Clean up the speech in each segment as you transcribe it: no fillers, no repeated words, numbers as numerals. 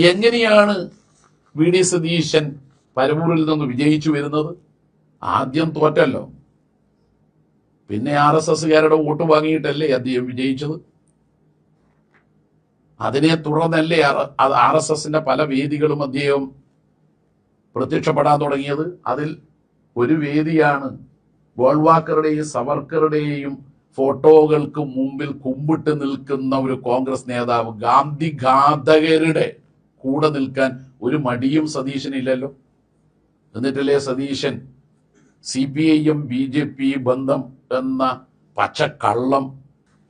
എങ്ങനെയാണ് V D Satheesan പരവൂരിൽ നിന്ന് വിജയിച്ചു വരുന്നത്? ആദ്യം തോറ്റല്ലോ, പിന്നെ RSSകാരുടെ വോട്ട് വാങ്ങിയിട്ടല്ലേ അദ്ദേഹം വിജയിച്ചത്. അതിനെ തുടർന്നല്ലേ RSSന്റെ പല വേദികളും അദ്ദേഹം പ്രത്യക്ഷപ്പെടാൻ തുടങ്ങിയത്. അതിൽ ഒരു വേദിയാണ് ഗോൾവാക്കറുടെയും സവർക്കറുടെയും ഫോട്ടോകൾക്ക് മുമ്പിൽ കുമ്പിട്ട് നിൽക്കുന്ന ഒരു കോൺഗ്രസ് നേതാവ്. ഗാന്ധി ഘാതകരുടെ കൂടെ നിൽക്കാൻ ഒരു മടിയും സതീശനില്ലല്ലോ. എന്നിട്ടല്ലേ സതീശൻ CPIM BJP ബന്ധം എന്ന പച്ചക്കള്ളം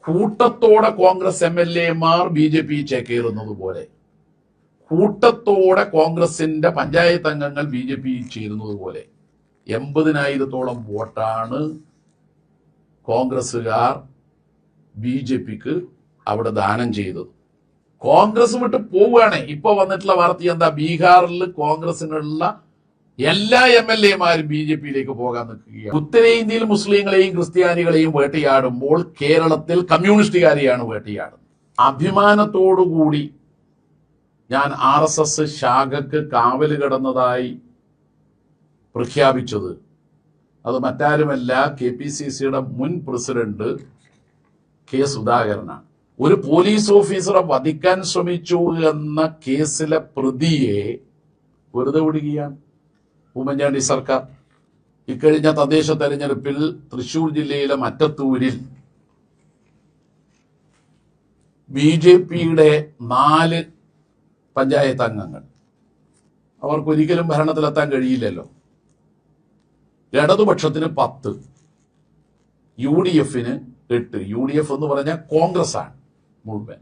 കൂട്ടത്തോടെ കോൺഗ്രസ് MLAമാർ BJP ചേക്കേറുന്നത് പോലെ, കൂട്ടത്തോടെ കോൺഗ്രസിന്റെ പഞ്ചായത്ത് അംഗങ്ങൾ BJP ചേരുന്നത് പോലെ 80,000-ഓളം വോട്ടാണ് കോൺഗ്രസുകാർ BJPക്ക് അവിടെ ദാനം ചെയ്തത്. കോൺഗ്രസ് വിട്ട് പോവുകയാണ്. ഇപ്പൊ വന്നിട്ടുള്ള വാർത്ത എന്താ? ബീഹാറിൽ കോൺഗ്രസിനുള്ള എല്ലാ MLAമാരും BJPയിലേക്ക് പോകാൻ നിൽക്കുകയാണ്. ഉത്തരേന്ത്യയിൽ മുസ്ലിങ്ങളെയും ക്രിസ്ത്യാനികളെയും വേട്ടയാടുമ്പോൾ കേരളത്തിൽ കമ്മ്യൂണിസ്റ്റുകാരെയാണ് വേട്ടയാടുന്നത്. അഭിമാനത്തോടുകൂടി ഞാൻ RSS ശാഖക്ക് കാവല് കിടന്നതായി പ്രഖ്യാപിച്ചത് അത് മറ്റാരുമല്ല, KPCCയുടെ മുൻ പ്രസിഡന്റ് K. സുധാകരനാണ്. ഒരു പോലീസ് ഓഫീസറെ വധിക്കാൻ ശ്രമിച്ചു എന്ന കേസിലെ പ്രതിയെ വെറുതെ വിടുകയാണ് ഉമ്മൻചാണ്ടി സർക്കാർ. ഇക്കഴിഞ്ഞ തദ്ദേശ തെരഞ്ഞെടുപ്പിൽ തൃശൂർ ജില്ലയിലെ മറ്റത്തൂരിൽ BJPയുടെ 4 പഞ്ചായത്ത് അംഗങ്ങൾ, അവർക്കൊരിക്കലും ഭരണത്തിലെത്താൻ കഴിയില്ലല്ലോ. ഇടതുപക്ഷത്തിന് 10, UDFന് 8. UDF എന്ന് പറഞ്ഞാൽ കോൺഗ്രസ് ആണ് മുഴുവൻ.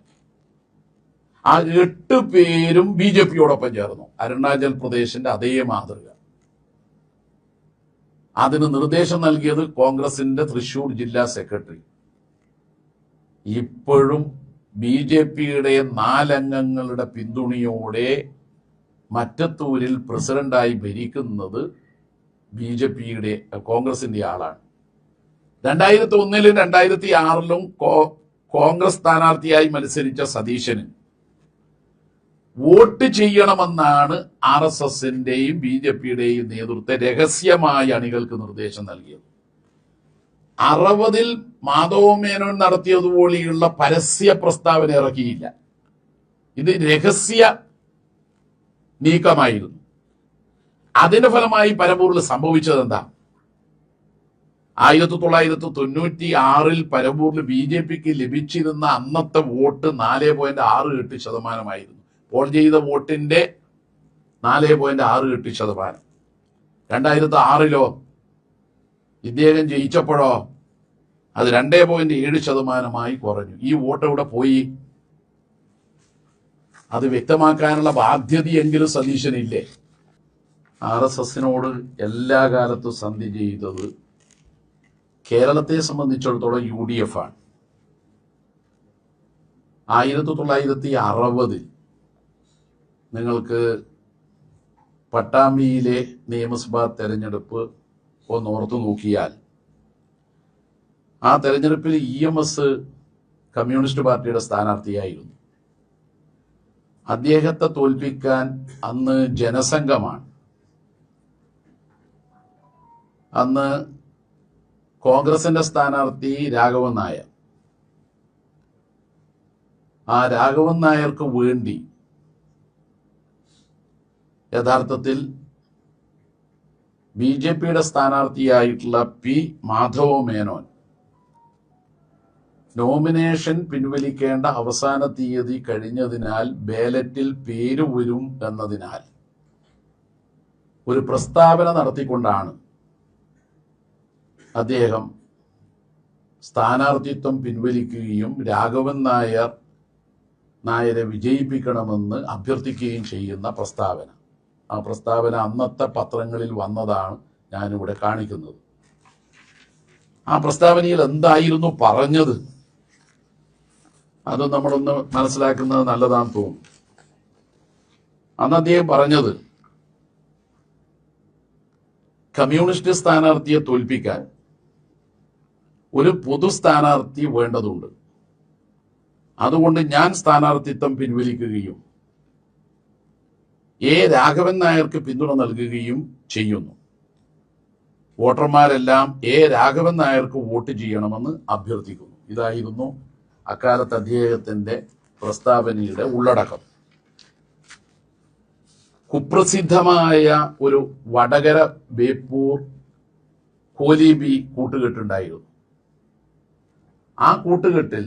ആ 8 പേരും BJPയോടൊപ്പം ചേർന്നു. അരുണാചൽ പ്രദേശിന്റെ അതേ മാതൃക. അതിന് നിർദ്ദേശം നൽകിയത് കോൺഗ്രസിന്റെ തൃശൂർ ജില്ലാ സെക്രട്ടറി. ഇപ്പോഴും BJPയുടെ 4 അംഗങ്ങളുടെ പിന്തുണയോടെ മറ്റത്തൂരിൽ പ്രസിഡന്റായി ഭരിക്കുന്നത് BJPയുടെ കോൺഗ്രസിന്റെ ആളാണ്. 2001-ലും 2006-ലും കോൺഗ്രസ് സ്ഥാനാർത്ഥിയായി മത്സരിച്ച സതീശന് വോട്ട് ചെയ്യണമെന്നാണ് RSSന്റെയും BJPയുടെയും നേതൃത്വം രഹസ്യമായി അണികൾക്ക് നിർദ്ദേശം നൽകിയത്. 60-ൽ മാധവ മേനോൻ നടത്തിയതുപോലെയുള്ള പരസ്യ പ്രസ്താവന ഇറക്കിയില്ല. ഇത് രഹസ്യ നീക്കമായിരുന്നു. അതിന്റെ ഫലമായി പരവൂരിൽ സംഭവിച്ചത് എന്താ? 1996-ൽ പരവൂരിൽ BJPക്ക് ലഭിച്ചിരുന്ന അന്നത്തെ വോട്ട് 4.68%. പോൾ ചെയ്ത വോട്ടിന്റെ 4.68%. 2006-ലോ ഇദ്ദേഹം ജയിച്ചപ്പോഴോ അത് 2.7%-ആയി കുറഞ്ഞു. ഈ വോട്ട് എവിടെ പോയി? അത് വ്യക്തമാക്കാനുള്ള ബാധ്യതയെങ്കിലും സതീശനില്ലേ? RSSനോട് എല്ലാ കാലത്തും സന്ധി ചെയ്തത് കേരളത്തെ സംബന്ധിച്ചിടത്തോളം UDF ആണ്. 1960-ൽ നിങ്ങൾക്ക് പട്ടാമ്പിയിലെ നിയമസഭാ തെരഞ്ഞെടുപ്പ് ഒന്ന് ഓർത്തു നോക്കിയാൽ, ആ തെരഞ്ഞെടുപ്പിൽ EMS കമ്മ്യൂണിസ്റ്റ് പാർട്ടിയുടെ സ്ഥാനാർത്ഥിയായിരുന്നു. അദ്ദേഹത്തെ തോൽപ്പിക്കാൻ അന്ന് ജനസംഘമാണ്. അന്ന് കോൺഗ്രസിന്റെ സ്ഥാനാർത്ഥി രാഘവൻ നായർ. ആ രാഘവൻ നായർക്ക് വേണ്ടി യഥാർത്ഥത്തിൽ BJPയുടെ സ്ഥാനാർത്ഥിയായിട്ടുള്ള P. മാധവ മേനോൻ നോമിനേഷൻ പിൻവലിക്കേണ്ട അവസാന തീയതി കഴിഞ്ഞതിനാൽ ബാലറ്റിൽ പേര് വരും എന്നതിനാൽ ഒരു പ്രസ്താവന നടത്തിക്കൊണ്ടാണ് അദ്ദേഹം സ്ഥാനാർത്ഥിത്വം പിൻവലിക്കുകയും രാഘവൻ നായരെ വിജയിപ്പിക്കണമെന്ന് അഭ്യർത്ഥിക്കുകയും ചെയ്യുന്ന പ്രസ്താവന. ആ പ്രസ്താവന അന്നത്തെ പത്രങ്ങളിൽ വന്നതാണ് ഞാനിവിടെ കാണിക്കുന്നത്. ആ പ്രസ്താവനയിൽ എന്തായിരുന്നു പറഞ്ഞത്? അത് നമ്മളൊന്ന് മനസ്സിലാക്കുന്നത് നല്ലതാണെന്ന് തോന്നുന്നു. അന്ന് അദ്ദേഹം പറഞ്ഞത്, കമ്മ്യൂണിസ്റ്റ് സ്ഥാനാർത്ഥിയെ തോൽപ്പിക്കാൻ ഒരു പൊതു സ്ഥാനാർത്ഥി വേണ്ടതുണ്ട്. അതുകൊണ്ട് ഞാൻ സ്ഥാനാർത്ഥിത്വം പിൻവലിക്കുകയും രാഘവൻ നായർക്ക് പിന്തുണ നൽകുകയും ചെയ്യുന്നു. വോട്ടർമാരെല്ലാം രാഘവൻ നായർക്ക് വോട്ട് ചെയ്യണമെന്ന് അഭ്യർത്ഥിക്കുന്നു. ഇതായിരുന്നു അക്കാലത്ത് അദ്ദേഹത്തിന്റെ പ്രസ്താവനയുടെ ഉള്ളടക്കം. കുപ്രസിദ്ധമായ ഒരു വടകര ബേപ്പൂർ കോലീബി കൂട്ടുകെട്ടുണ്ടായിരുന്നു. ആ കൂട്ടുകെട്ടിൽ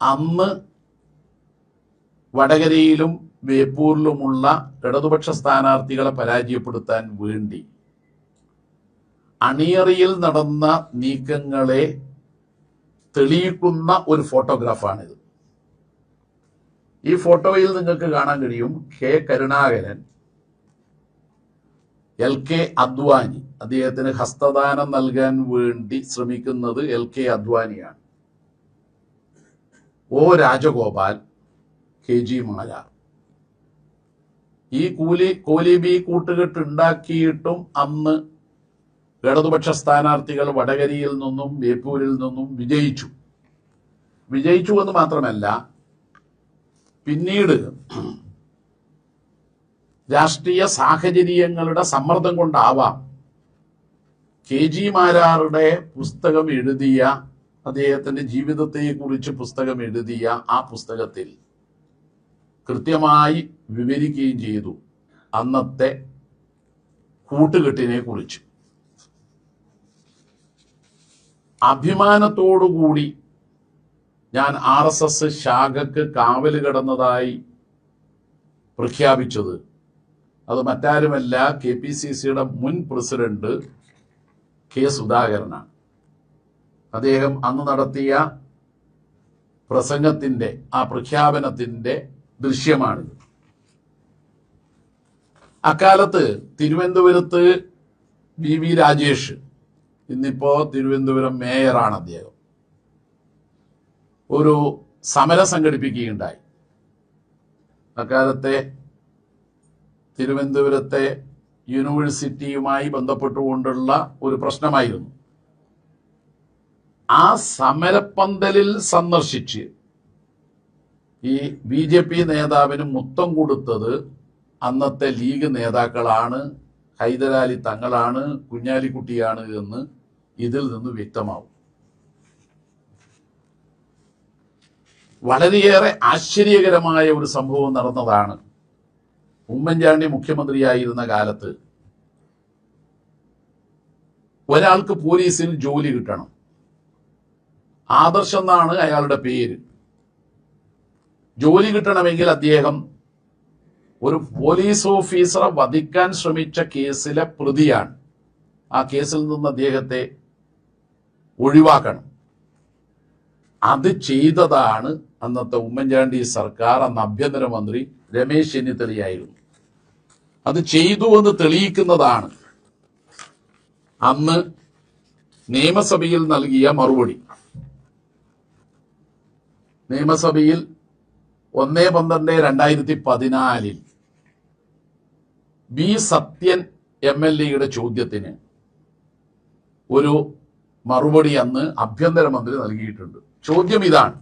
അന്ന് വടകരയിലും ബേപ്പൂരിലുമുള്ള ഇടതുപക്ഷ സ്ഥാനാർത്ഥികളെ പരാജയപ്പെടുത്താൻ വേണ്ടി അണിയറിയിൽ നടന്ന നീക്കങ്ങളെ തെളിയിക്കുന്ന ഒരു ഫോട്ടോഗ്രാഫാണിത്. ഈ ഫോട്ടോയിൽ നിങ്ങൾക്ക് കാണാൻ കഴിയും കരുണാകരൻ, LK അദ്വാനി, അദ്ദേഹത്തിന് ഹസ്തദാനം നൽകാൻ വേണ്ടി ശ്രമിക്കുന്നത് LK അദ്വാനിയാണ്. രാജഗോപാൽ, KG മാരാർ. ഈ കോലീബി കൂട്ടുകെട്ട് ഉണ്ടാക്കിയിട്ടും അന്ന് ഇടതുപക്ഷ സ്ഥാനാർത്ഥികൾ വടകരയിൽ നിന്നും ബേപ്പൂരിൽ നിന്നും വിജയിച്ചു എന്ന് മാത്രമല്ല, പിന്നീട് രാഷ്ട്രീയ സാഹചര്യങ്ങളുടെ സമ്മർദ്ദം കൊണ്ടാവാം KG മാരാറുടെ പുസ്തകം എഴുതിയ, അദ്ദേഹത്തിന്റെ ജീവിതത്തെക്കുറിച്ച് പുസ്തകം എഴുതിയ ആ പുസ്തകത്തിൽ കൃത്യമായി വിവരിക്കുകയും ചെയ്തു അന്നത്തെ കൂട്ടുകെട്ടിനെ കുറിച്ച്. അഭിമാനത്തോടുകൂടി ഞാൻ RSS ശാഖക്ക് കാവല് കിടന്നതായി പ്രഖ്യാപിച്ചത് അത് മറ്റാരുമല്ല, KPCCയുടെ മുൻ പ്രസിഡന്റ് K. സുധാകരനാണ്. അദ്ദേഹം അന്ന് നടത്തിയ പ്രസംഗത്തിന്റെ ആ പ്രഖ്യാപനത്തിന്റെ ദൃശ്യമാണിത്. അക്കാലത്ത് തിരുവനന്തപുരത്ത് BV രാജേഷ്, ഇന്നിപ്പോ തിരുവനന്തപുരം മേയറാണ് അദ്ദേഹം, ഒരു സമരം സംഘടിപ്പിക്കുകയുണ്ടായി. അക്കാലത്തെ തിരുവനന്തപുരത്തെ യൂണിവേഴ്സിറ്റിയുമായി ബന്ധപ്പെട്ടുകൊണ്ടുള്ള ഒരു പ്രശ്നമായിരുന്നു. ആ സമരപ്പന്തലിൽ സന്ദർശിച്ച് ഈ BJP നേതാവിന് മുത്തം കൊടുത്തത് അന്നത്തെ ലീഗ് നേതാക്കളാണ്, ഹൈദരാലി തങ്ങളാണ്, കുഞ്ഞാലിക്കുട്ടിയാണ് എന്ന് ഇതിൽ നിന്ന് വ്യക്തമാവും. വളരെയേറെ ആശ്ചര്യകരമായ ഒരു സംഭവം നടന്നതാണ്. ഉമ്മൻചാണ്ടി മുഖ്യമന്ത്രിയായിരുന്ന കാലത്ത് ഒരാൾക്ക് പോലീസിൽ ജോലി കിട്ടണം. ആദർശ് എന്നാണ് അയാളുടെ പേര്. ജോലി കിട്ടണമെങ്കിൽ അദ്ദേഹം ഒരു പോലീസ് ഓഫീസറെ വധിക്കാൻ ശ്രമിച്ച കേസിലെ പ്രതിയാണ്. ആ കേസിൽ നിന്ന് അദ്ദേഹത്തെ ഒഴിവാക്കണം. അത് ചെയ്തതാണ് അന്നത്തെ ഉമ്മൻചാണ്ടി സർക്കാർ. അന്ന് ആഭ്യന്തരമന്ത്രി രമേശ് ചെന്നിത്തലയായിരുന്നു. അത് ചെയ്തു എന്ന് തെളിയിക്കുന്നതാണ് അന്ന് നിയമസഭയിൽ നൽകിയ മറുപടി. നിയമസഭയിൽ 1/12/2014 B. സത്യൻ MLA ചോദ്യത്തിന് ഒരു മറുപടി അന്ന് ആഭ്യന്തരമന്ത്രി നൽകിയിട്ടുണ്ട്. ചോദ്യം ഇതാണ്: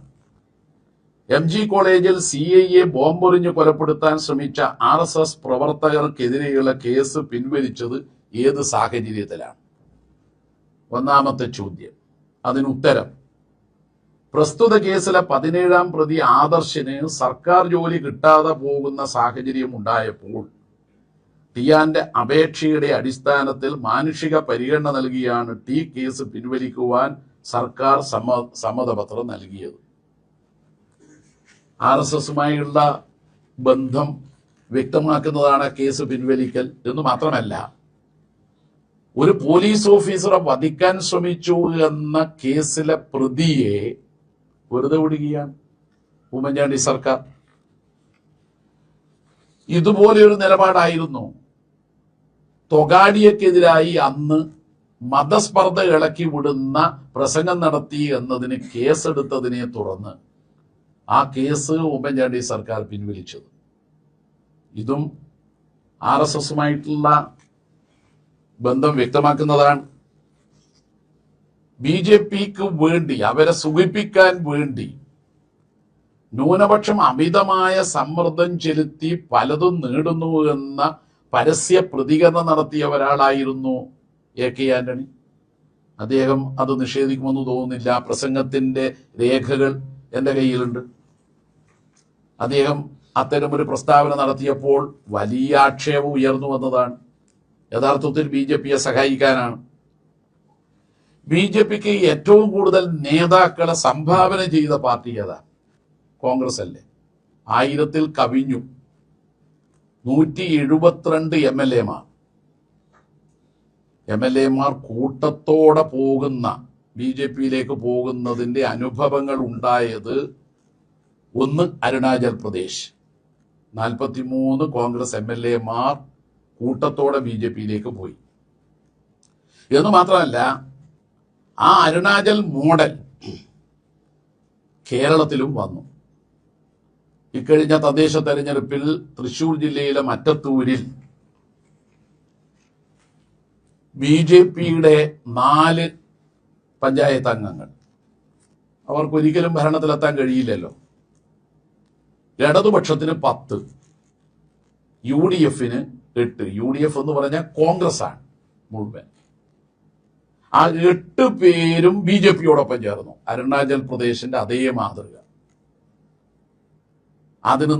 MG കോളേജിൽ CIA ബോംബെറിഞ്ഞ് കൊലപ്പെടുത്താൻ ശ്രമിച്ച RSS പ്രവർത്തകർക്കെതിരെയുള്ള കേസ് പിൻവലിച്ചത് ഏത് സാഹചര്യത്തിലാണ്? ഒന്നാമത്തെ ചോദ്യം. അതിനുത്തരം: പ്രസ്തുത കേസിലെ 17ാം പ്രതി ആദർശിന് സർക്കാർ ജോലി കിട്ടാതെ പോകുന്ന സാഹചര്യം ഉണ്ടായപ്പോൾ ടിയാന്റെ അപേക്ഷയുടെ അടിസ്ഥാനത്തിൽ മാനുഷിക പരിഗണന നൽകിയാണ് കേസ് പിൻവലിക്കുവാൻ സർക്കാർ സമ്മതപത്രം നൽകിയത്. RSSുമായുള്ള ബന്ധം വ്യക്തമാക്കുന്നതാണ് കേസ് പിൻവലിക്കൽ എന്ന് മാത്രമല്ല, ഒരു പോലീസ് ഓഫീസറെ വധിക്കാൻ ശ്രമിച്ചു എന്ന കേസിലെ പ്രതിയെ വെറുതെ വിടുകയാണ് ഉമ്മൻചാണ്ടി സർക്കാർ. ഇതുപോലെയൊരു നിലപാടായിരുന്നു തൊഗാഡിയക്കെതിരായി അന്ന് മതസ്പർദ്ധ ഇളക്കി വിടുന്ന പ്രസംഗം നടത്തി എന്നതിന് കേസെടുത്തതിനെ തുടർന്ന് ആ കേസ് ഉമ്മൻചാണ്ടി സർക്കാർ പിൻവലിച്ചത്. ഇതും RSSുമായിട്ടുള്ള ബന്ധം വ്യക്തമാക്കുന്നതാണ്. BJPക്ക് വേണ്ടി, അവരെ സുഖിപ്പിക്കാൻ വേണ്ടി ന്യൂനപക്ഷം അമിതമായ സമ്മർദ്ദം ചെലുത്തി പലതും നേടുന്നു എന്ന പരസ്യ പ്രതികരണം നടത്തിയ ഒരാളായിരുന്നു AK ആന്റണി. അദ്ദേഹം അത് നിഷേധിക്കുമെന്ന് തോന്നുന്നില്ല. പ്രസംഗത്തിന്റെ രേഖകൾ എൻ്റെ കയ്യിലുണ്ട്. അദ്ദേഹം അത്തരമൊരു പ്രസ്താവന നടത്തിയപ്പോൾ വലിയ ആക്ഷേപം ഉയർന്നു വന്നതാണ്. യഥാർത്ഥത്തിൽ BJPയെ സഹായിക്കാനാണ്. BJPക്ക് ഏറ്റവും കൂടുതൽ നേതാക്കളെ സംഭാവന ചെയ്ത പാർട്ടി ഏതാണ്? കോൺഗ്രസ് അല്ലേ? 1000 കവിഞ്ഞു. 172 MLA-മാർ കൂട്ടത്തോടെ പോകുന്ന BJPയിലേക്ക് പോകുന്നതിന്റെ അനുഭവങ്ങൾ ഉണ്ടായത് ഒന്ന് അരുണാചൽ പ്രദേശ്. 43 കോൺഗ്രസ് MLA-മാർ കൂട്ടത്തോടെ BJPയിലേക്ക് പോയി എന്ന് മാത്രമല്ല, ആ അരുണാചൽ മോഡൽ കേരളത്തിലും വന്നു. ഇക്കഴിഞ്ഞ തദ്ദേശ തെരഞ്ഞെടുപ്പിൽ തൃശൂർ ജില്ലയിലെ മറ്റത്തൂരിൽ BJPയുടെ 4 പഞ്ചായത്ത് അംഗങ്ങൾ, അവർക്കൊരിക്കലും ഭരണത്തിലെത്താൻ കഴിയില്ലല്ലോ. ഇടതുപക്ഷത്തിന് 10, UDFന് 8. UDF എന്ന് പറഞ്ഞാൽ കോൺഗ്രസ് ആണ് മുഴുവൻ. ആ 8 പേരും BJPയോടൊപ്പം ചേർന്നു. അരുണാചൽ പ്രദേശിന്റെ അതേ മാതൃക. അതിന്